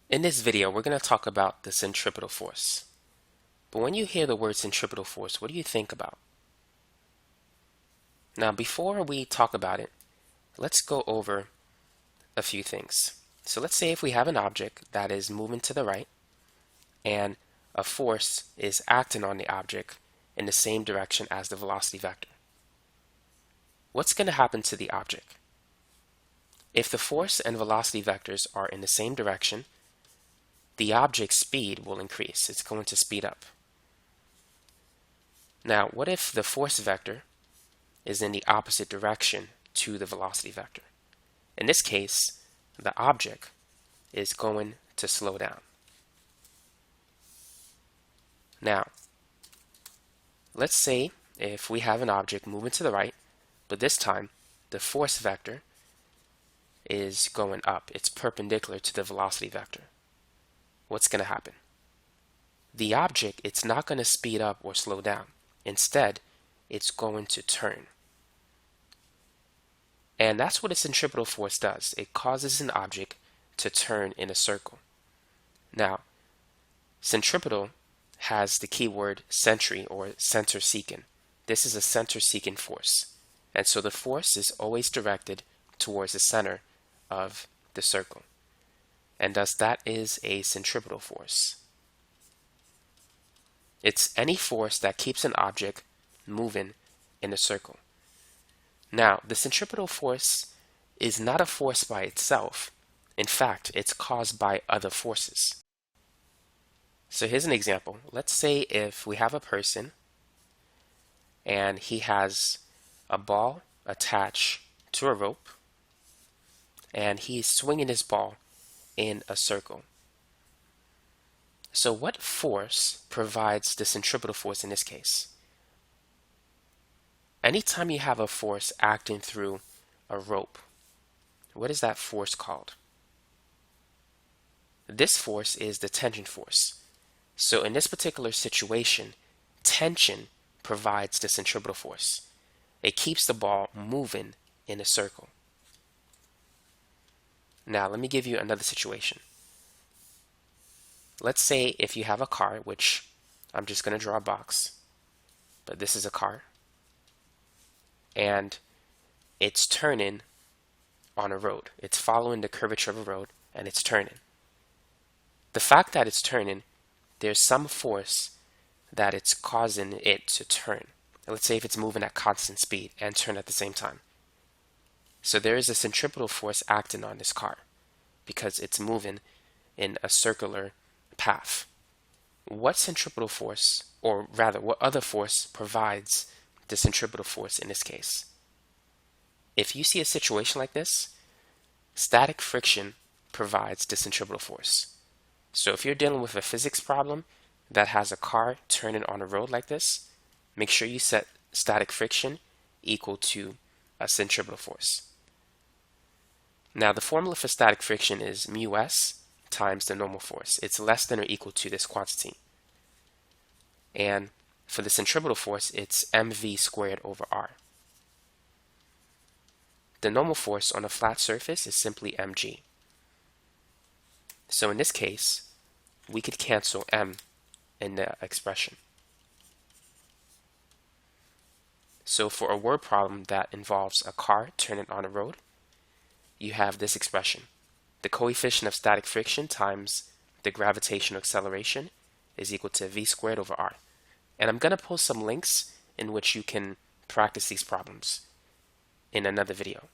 In this video, we're going to talk about the centripetal force. But when you hear the word centripetal force, what do you think about? Now, before we talk about it, let's go over a few things. So let's say if we have an object that is moving to the right and a force is acting on the object in the same direction as the velocity vector. What's going to happen to the object? If the force and velocity vectors are in the same direction, the object's speed will increase. It's going to speed up. Now, what if the force vector is in the opposite direction to the velocity vector? In this case, the object is going to slow down. Now, let's say if we have an object moving to the right, but this time the force vector is going up. It's perpendicular to the velocity vector. What's going to happen? The object, it's not going to speed up or slow down. Instead, it's going to turn. And that's what a centripetal force does. It causes an object to turn in a circle. Now, centripetal has the keyword centri or center secant. This is a center secant force. And so the force is always directed towards the center of the circle. And thus that is a centripetal force. It's any force that keeps an object moving in a circle. Now, the centripetal force is not a force by itself. In fact, it's caused by other forces. So here's an example. Let's say if we have a person and he has a ball attached to a rope and he's swinging his ball in a circle. So what force provides the centripetal force in this case? Anytime you have a force acting through a rope, what is that force called? This force is the tension force. So in this particular situation, tension provides the centripetal force. It keeps the ball moving in a circle. Now let me give you another situation. Let's say if you have a car, which I'm just going to draw a box, but this is a car, and it's turning on a road. It's following the curvature of a road and it's turning. The fact that it's turning, there's some force that it's causing it to turn. Let's say if it's moving at constant speed and turn at the same time. So there is a centripetal force acting on this car because it's moving in a circular path. What centripetal force, or rather what other force provides the centripetal force in this case? If you see a situation like this, static friction provides the centripetal force. So if you're dealing with a physics problem that has a car turning on a road like this, make sure you set static friction equal to a centripetal force. Now the formula for static friction is μs times the normal force. It's less than or equal to this quantity. And for the centripetal force, it's mv squared over r. The normal force on a flat surface is simply mg. So in this case, we could cancel m in the expression. So for a word problem that involves a car turning on a road, you have this expression. The coefficient of static friction times the gravitational acceleration is equal to v squared over r. And I'm going to post some links in which you can practice these problems in another video.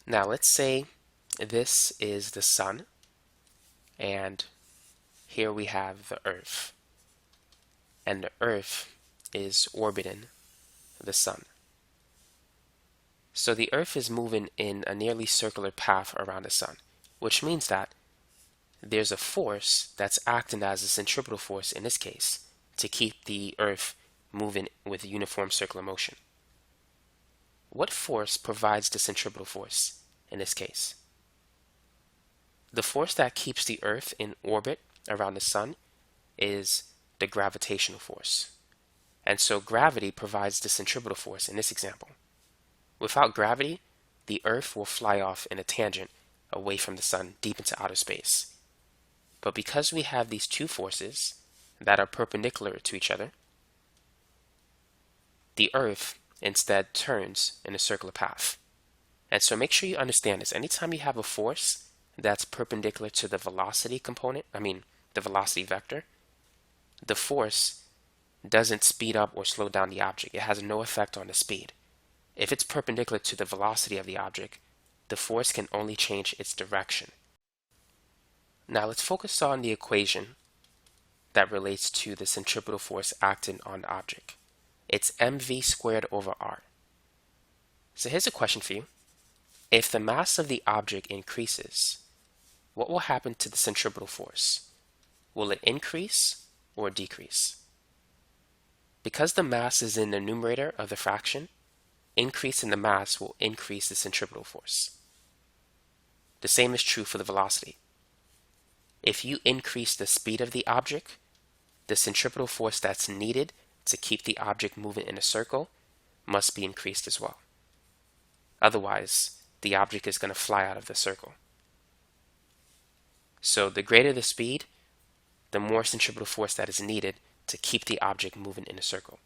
Now let's say this is the sun and here we have the earth, and the earth is orbiting the sun. So the earth is moving in a nearly circular path around the sun, which means that there's a force that's acting as a centripetal force in this case to keep the earth moving with uniform circular motion. What force provides the centripetal force in this case? The force that keeps the earth in orbit around the sun is the gravitational force. And so gravity provides the centripetal force in this example. Without gravity, the earth will fly off in a tangent away from the sun, deep into outer space. But because we have these two forces that are perpendicular to each other, the Earth instead turns in a circular path. And so make sure you understand this. Anytime you have a force that's perpendicular to the velocity component, the velocity vector, the force doesn't speed up or slow down the object. It has no effect on the speed. If it's perpendicular to the velocity of the object, the force can only change its direction. Now let's focus on the equation that relates to the centripetal force acting on the object. It's mv squared over r. So here's a question for you. If the mass of the object increases, what will happen to the centripetal force? Will it increase or decrease? Because the mass is in the numerator of the fraction, increase in the mass will increase the centripetal force. The same is true for the velocity. If you increase the speed of the object, the centripetal force that's needed to keep the object moving in a circle must be increased as well. Otherwise, the object is going to fly out of the circle. So the greater the speed, the more centripetal force that is needed to keep the object moving in a circle.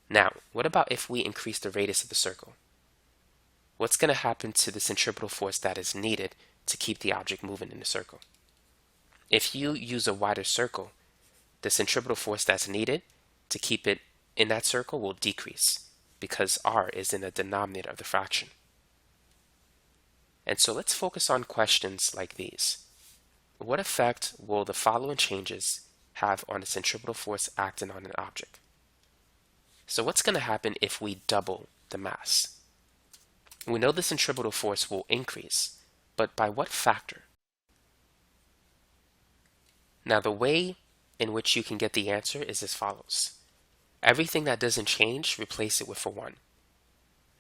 Now, what about if we increase the radius of the circle? What's going to happen to the centripetal force that is needed to keep the object moving in a circle? If you use a wider circle, the centripetal force that's needed to keep it in that circle will decrease because r is in the denominator of the fraction. And so let's focus on questions like these. What effect will the following changes have on the centripetal force acting on an object? So what's going to happen if we double the mass? We know the centripetal force will increase, but by what factor? Now the way in which you can get the answer is as follows. Everything that doesn't change, replace it with a 1.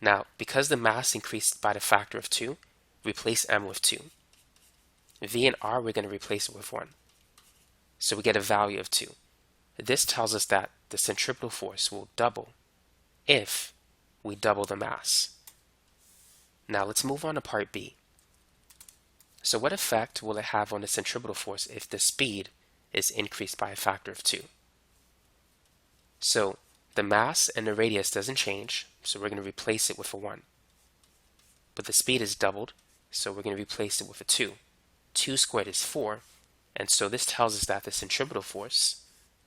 Now, because the mass increased by the factor of 2, replace m with 2. V and r, we're going to replace it with 1. So we get a value of 2. This tells us that the centripetal force will double if we double the mass. Now let's move on to part B. So what effect will it have on the centripetal force if the speed is increased by a factor of 2? So the mass and the radius doesn't change, so we're going to replace it with a 1. But the speed is doubled, so we're going to replace it with a 2. 2 squared is 4, and so this tells us that the centripetal force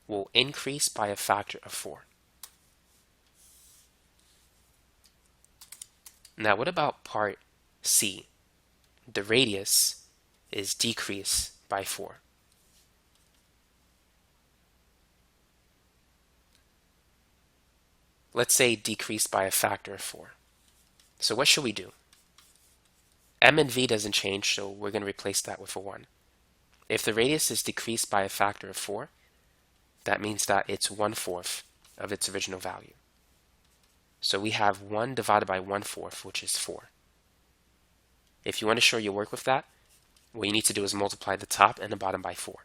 will increase by a factor of 4. Now what about part C? The radius is decreased by 4. Let's say decreased by a factor of 4. So what should we do? M and V doesn't change, so we're going to replace that with a 1. If the radius is decreased by a factor of 4, that means that it's 1/4 of its original value. So we have 1 divided by 1/4, which is 4. If you want to show your work with that, what you need to do is multiply the top and the bottom by 4.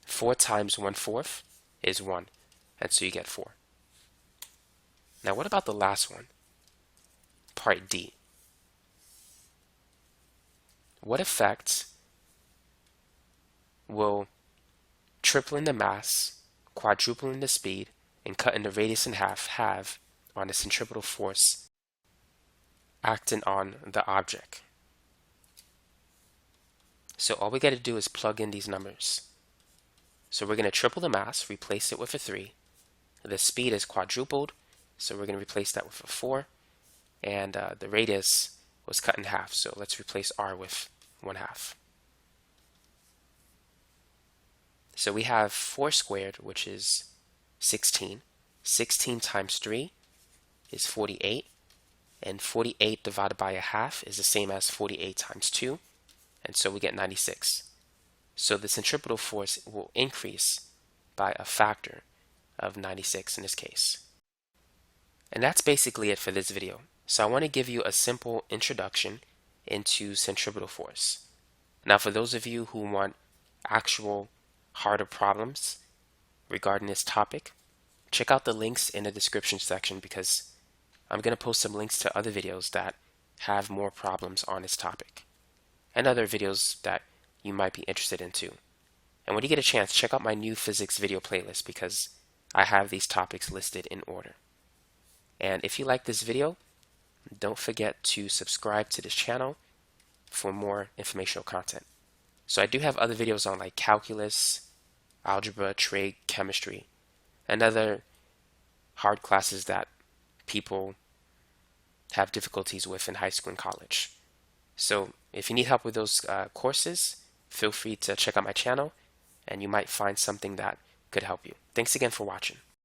4 times 1/4 is 1, and so you get 4. Now what about the last one? Part D. What effect will tripling the mass, quadrupling the speed, and cutting the radius in half have on the centripetal force acting on the object? So all we got to do is plug in these numbers. So we're going to triple the mass, replace it with a 3. The speed is quadrupled, so we're going to replace that with a 4. And the radius was cut in half, so let's replace r with 1/2. So we have 4 squared, which is 16. 16 times 3 is 48. And 48 divided by a half is the same as 48 times 2. And so we get 96. So the centripetal force will increase by a factor of 96 in this case. And that's basically it for this video. So I want to give you a simple introduction into centripetal force. Now for those of you who want actual harder problems regarding this topic, check out the links in the description section because I'm going to post some links to other videos that have more problems on this topic. and other videos that you might be interested in too. And when you get a chance, check out my new physics video playlist because I have these topics listed in order. And if you like this video, don't forget to subscribe to this channel for more informational content. So I do have other videos on like calculus, algebra, trig, chemistry, and other hard classes that people have difficulties with in high school and college. So if you need help with those courses, feel free to check out my channel and you might find something that could help you. Thanks again for watching.